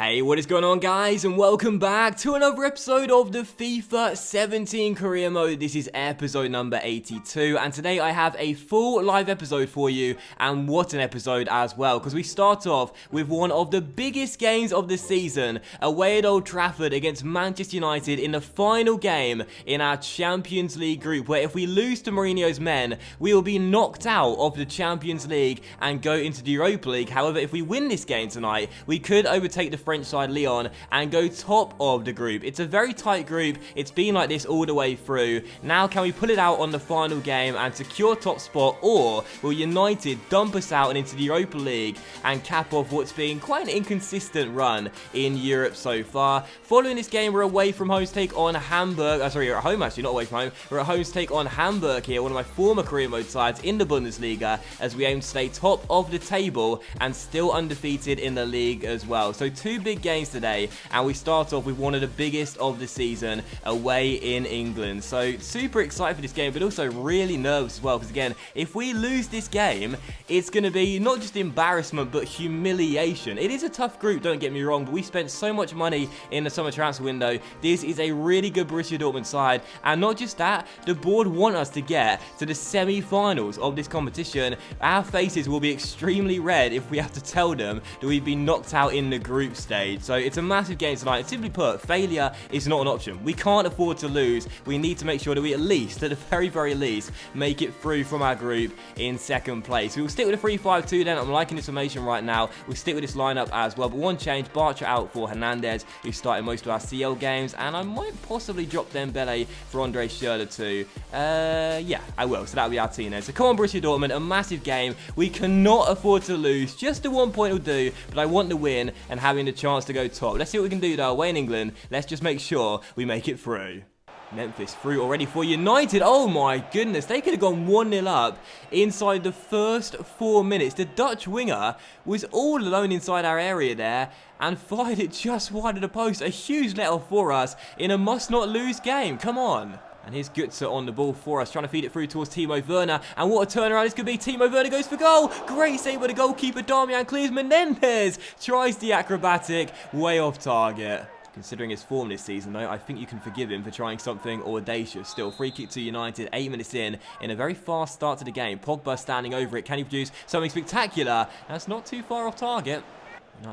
Hey, what is going on, guys, and welcome back to another episode of the FIFA 17 career mode. This is episode number 82, and today I have a full live episode for you, and what an episode as well, because we start off with one of the biggest games of the season, away at Old Trafford against Manchester United in the final game in our Champions League group, where if we lose to Mourinho's men, we will be knocked out of the Champions League and go into the Europa League. However, if we win this game tonight, we could overtake the French side Lyon and go top of the group. It's a very tight group. It's been like this all the way through. Now, can we pull it out on the final game and secure top spot, or will United dump us out and into the Europa League and cap off what's been quite an inconsistent run in Europe so far? Following this game, we're away from home to take on Hamburg. We're at home actually, not away from home. We're at home to take on Hamburg here, one of my former career mode sides in the Bundesliga, as we aim to stay top of the table and still undefeated in the league as well. So two big games today, and we start off with one of the biggest of the season away in England. So super excited for this game, but also really nervous as well, because again, if we lose this game, it's going to be not just embarrassment but humiliation. It is a tough group, don't get me wrong, but we spent so much money in the summer transfer window. This is a really good Borussia Dortmund side, and not just that, the board want us to get to the semi-finals of this competition. Our faces will be extremely red if we have to tell them that we've been knocked out in the group stage. So it's a massive game tonight. Simply put, failure is not an option. We can't afford to lose. We need to make sure that we at least, at the very least, make it through from our group in second place. We will stick with a 3-5-2 then. I'm liking this formation right now. We'll stick with this lineup as well. But one change, Bartra out for Hernandez, who started most of our CL games. And I might possibly drop Dembele for Andre Schürrle too. Yeah, I will. So that'll be our team then. So come on, Borussia Dortmund, a massive game. We cannot afford to lose. Just the 1 point will do. But I want the win and having the chance to go top. Let's see what we can do though. Away in England, let's just make sure we make it through. Memphis through already for United. Oh my goodness, they could have gone 1-0 up inside the first 4 minutes. The Dutch winger was all alone inside our area there and fired it just wide of the post. A huge let off for us in a must-not-lose game. Come on. And here's Götze on the ball for us, trying to feed it through towards Timo Werner. And what a turnaround this could be. Timo Werner goes for goal. Great save by the goalkeeper. Damian clears. Menendez tries the acrobatic. Way off target. Considering his form this season, though, I think you can forgive him for trying something audacious. Still, free kick to United, 8 minutes in a very fast start to the game. Pogba standing over it. Can he produce something spectacular? That's not too far off target.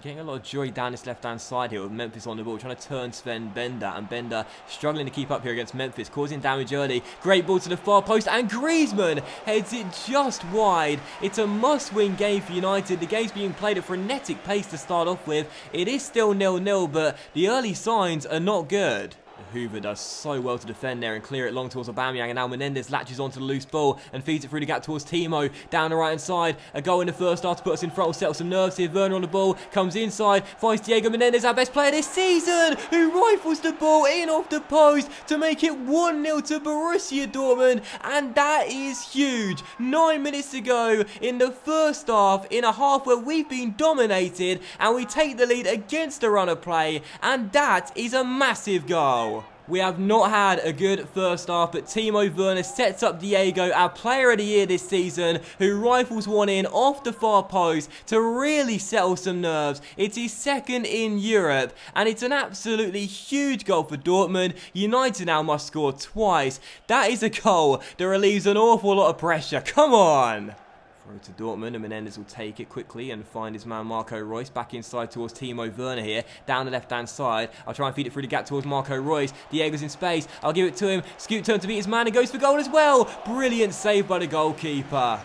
Getting a lot of joy down this left-hand side here with Memphis on the ball, trying to turn Sven Bender, and Bender struggling to keep up here against Memphis, causing damage early. Great ball to the far post, and Griezmann heads it just wide. It's a must-win game for United. The game's being played at frenetic pace to start off with. It is still 0-0, but the early signs are not good. Hoover does so well to defend there and clear it long towards Aubameyang, and now Menendez latches onto the loose ball and feeds it through the gap towards Timo down the right hand side. A goal in the first half to put us in front will settle some nerves here. Werner on the ball, comes inside, finds Diego Menendez, our best player this season, who rifles the ball in off the post to make it 1-0 to Borussia Dortmund, and that is huge. 9 minutes to go in the first half, in a half where we've been dominated, and we take the lead against the run of play, and that is a massive goal. We have not had a good first half, but Timo Werner sets up Diego, our player of the year this season, who rifles one in off the far post to really settle some nerves. It's his second in Europe, and it's an absolutely huge goal for Dortmund. United now must score twice. That is a goal that relieves an awful lot of pressure. Come on! Throw to Dortmund, and Menendez will take it quickly and find his man Marco Reus back inside towards Timo Werner here, down the left-hand side. I'll try and feed it through the gap towards Marco Reus. Diego's in space. I'll give it to him. Scoot turn to beat his man and goes for goal as well. Brilliant save by the goalkeeper.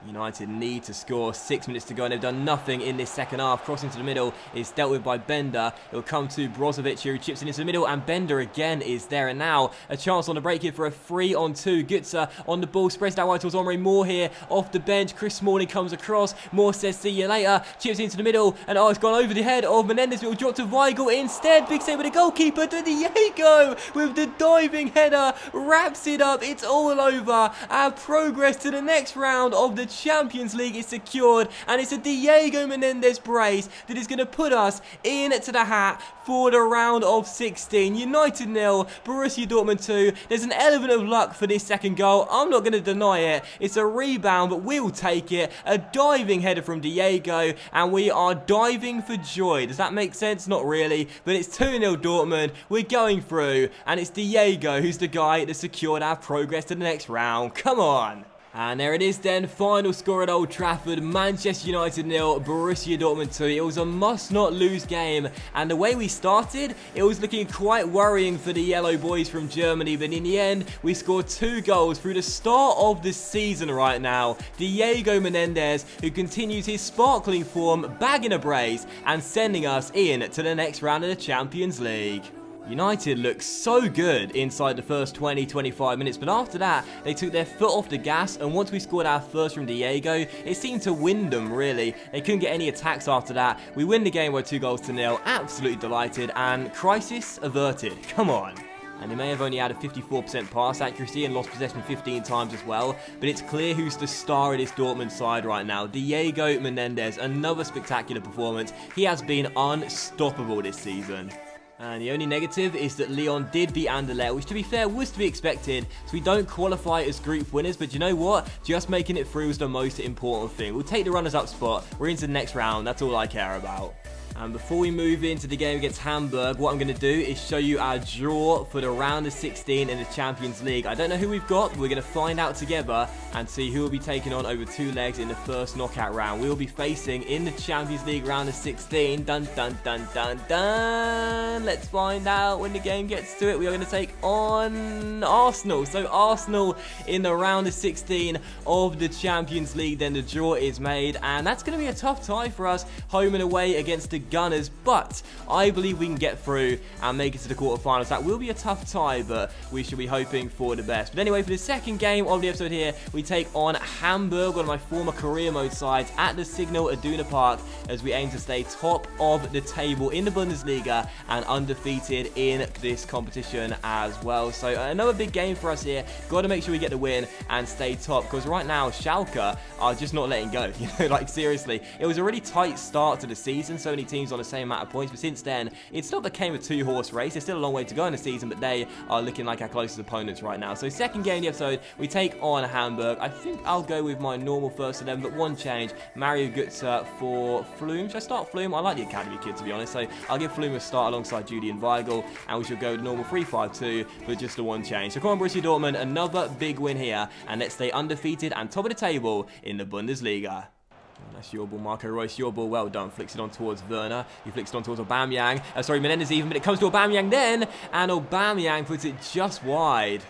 United need to score. 6 minutes to go, and they've done nothing in this second half. Crossing to the middle is dealt with by Bender. It'll come to Brozovic, who chips it into the middle, and Bender again is there. And now a chance on the break here for a 3-on-2. Götze on the ball, spreads that wide towards Omre Moore here off the bench. Chris Smalling comes across. Moore says see you later. Chips into the middle, and it's gone over the head of Menendez. It will drop to Weigl instead. Big save with the goalkeeper. Diego with the diving header wraps it up. It's all over. Our progress to the next round of the Champions League is secured, and it's a Diego Menendez brace that is going to put us into the hat for the round of 16. United 0, Borussia Dortmund 2. There's an element of luck for this second goal. I'm not going to deny it. It's a rebound, but we'll take it. A diving header from Diego, and we are diving for joy. Does that make sense? Not really, but it's 2-0 Dortmund. We're going through, and it's Diego who's the guy that secured our progress to the next round. Come on. And there it is then, final score at Old Trafford, Manchester United 0, Borussia Dortmund 2. It was a must-not-lose game, and the way we started, it was looking quite worrying for the yellow boys from Germany, but in the end, we scored 2 goals through the start of the season right now. Diego Menendez, who continues his sparkling form, bagging a brace, and sending us in to the next round of the Champions League. United looked so good inside the first 20-25 minutes, but after that, they took their foot off the gas, and once we scored our first from Diego, it seemed to win them, really. They couldn't get any attacks after that. We win the game by 2-0, absolutely delighted, and crisis averted. Come on. And they may have only had a 54% pass accuracy and lost possession 15 times as well, but it's clear who's the star of this Dortmund side right now. Diego Menendez, another spectacular performance. He has been unstoppable this season. And the only negative is that Lyon did beat Anderlecht, which to be fair was to be expected, so we don't qualify as group winners, but you know what? Just making it through is the most important thing. We'll take the runners-up spot, we're into the next round, that's all I care about. And before we move into the game against Hamburg, what I'm going to do is show you our draw for the round of 16 in the Champions League. I don't know who we've got, but we're going to find out together and see who will be taking on over 2 legs in the first knockout round. We will be facing in the Champions League round of 16. Dun, dun, dun, dun, dun. Let's find out when the game gets to it. We are going to take on Arsenal. So Arsenal in the round of 16 of the Champions League. Then the draw is made, and that's going to be a tough tie for us, home and away against the Gunners, but I believe we can get through and make it to the quarterfinals. That will be a tough tie, but we should be hoping for the best. But anyway, for the second game of the episode here, we take on Hamburg, one of my former career mode sides, at the Signal Iduna Park, as we aim to stay top of the table in the Bundesliga and undefeated in this competition as well. So another big game for us here. Got to make sure we get the win and stay top, because right now Schalke are just not letting go. You know, like seriously, it was a really tight start to the season. So many teams on the same amount of points, but since then it's not became a 2-horse race. There's still a long way to go in the season, but they are looking like our closest opponents right now. So second game of the episode, we take on Hamburg. I think I'll go with my normal first 11, but one change. Mario Götze for Flume. Should I start Flume? I like the academy kid, to be honest, so I'll give Flume a start alongside Julian Weigl, and we shall go normal 3-5-2 for just the one change. So come on, Borussia Dortmund, another big win here, and let's stay undefeated and top of the table in the Bundesliga. That's your ball, Marco Reus, your ball, well done. Flicks it on towards Werner. He flicks it on towards Aubameyang. Sorry, Menendez even, but it comes to Aubameyang then, and Aubameyang puts it just wide.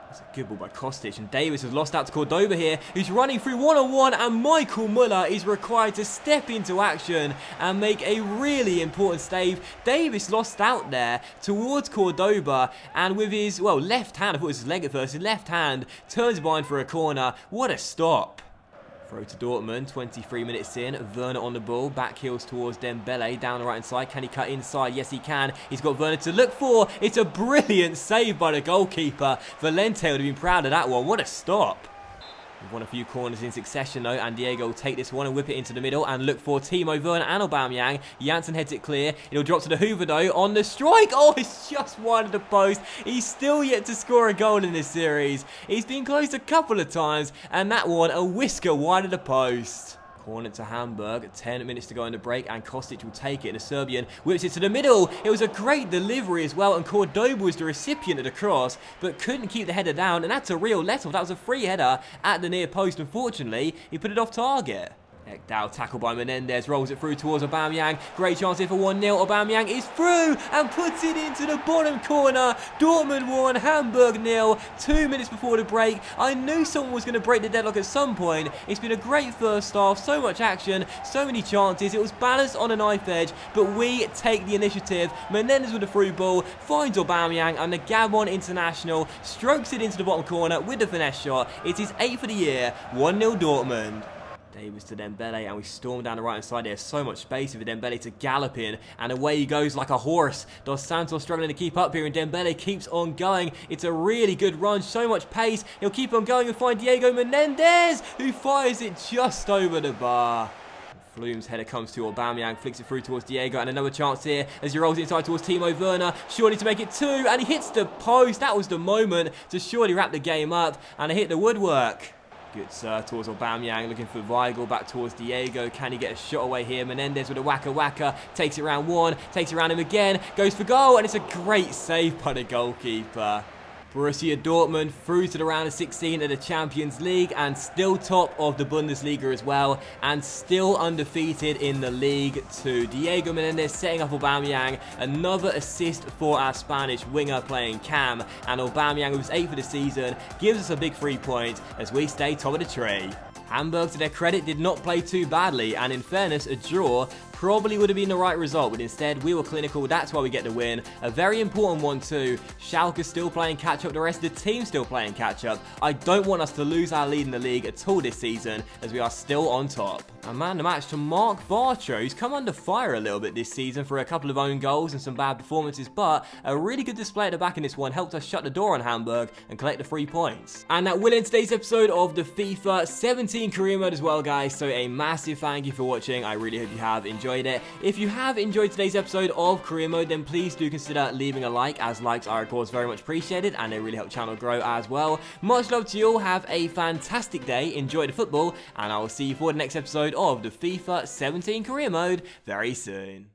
That's a good ball by Kostic, and Davis has lost out to Cordoba here, who's running through one-on-one, and Michael Muller is required to step into action and make a really important save. Davis lost out there towards Cordoba, and with his, well, left hand, I thought it was his leg at first, his left hand turns behind for a corner. What a stop. Throw to Dortmund, 23 minutes in, Werner on the ball, back heels towards Dembele, down the right hand side. Can he cut inside? Yes, he can. He's got Werner to look for. It's a brilliant save by the goalkeeper. Valente would have been proud of that one. What a stop. We've won a few corners in succession though, and Diego will take this one and whip it into the middle and look for Timo Werner and Aubameyang. Janssen heads it clear. It'll drop to the Hoover though on the strike. Oh, it's just wide of the post. He's still yet to score a goal in this series. He's been close a couple of times, and that one a whisker wide of the post. Corner to Hamburg, 10 minutes to go in the break, and Kostic will take it. The Serbian whips it to the middle. It was a great delivery as well, and Cordoba was the recipient of the cross, but couldn't keep the header down, and that's a real let-off. That was a free header at the near post. Unfortunately, he put it off target. Ekdal tackled by Menendez, rolls it through towards Aubameyang. Great chance here for 1-0. Aubameyang is through and puts it into the bottom corner. Dortmund 1, Hamburg 0. 2 minutes before the break. I knew someone was going to break the deadlock at some point. It's been a great first half. So much action, so many chances. It was balanced on a knife edge, but we take the initiative. Menendez with the through ball, finds Aubameyang, and the Gabon international strokes it into the bottom corner with the finesse shot. It is 8th of the year, 1-0 Dortmund. Davis to Dembele, and we storm down the right hand side. There's so much space for Dembele to gallop in, and away he goes like a horse. Dos Santos struggling to keep up here, and Dembele keeps on going. It's a really good run, so much pace. He'll keep on going and find Diego Menendez, who fires it just over the bar. Flume's header comes to Aubameyang, flicks it through towards Diego, and another chance here as he rolls it inside towards Timo Werner, surely to make it 2, and he hits the post. That was the moment to surely wrap the game up, and he hit the woodwork. Good towards Aubameyang, looking for Weigl, back towards Diego. Can he get a shot away here? Menendez with a whacker, takes it round one, takes it round him again, goes for goal, and it's a great save by the goalkeeper. Borussia Dortmund through to the round of 16 of the Champions League, and still top of the Bundesliga as well, and still undefeated in the league too. Diego Menendez setting up Aubameyang, another assist for our Spanish winger playing Cam, and Aubameyang, who's 8th for the season, gives us a big 3 points as we stay top of the tree. Hamburg, to their credit, did not play too badly, and in fairness, a draw probably would have been the right result, but instead we were clinical. That's why we get the win. A very important one too. Schalke still playing catch up, the rest of the team still playing catch up. I don't want us to lose our lead in the league at all this season, as we are still on top. And man the match to Mark Bartra, who's come under fire a little bit this season for a couple of own goals and some bad performances, but a really good display at the back in this one helped us shut the door on Hamburg and collect the 3 points. And that will end today's episode of the FIFA 17 career mode as well, guys, so a massive thank you for watching. I really hope you have enjoyed it. If you have enjoyed today's episode of career mode, then please do consider leaving a like, as likes are of course very much appreciated and they really help the channel grow as well. Much love to you all, have a fantastic day, enjoy the football, and I will see you for the next episode of the FIFA 17 career mode very soon.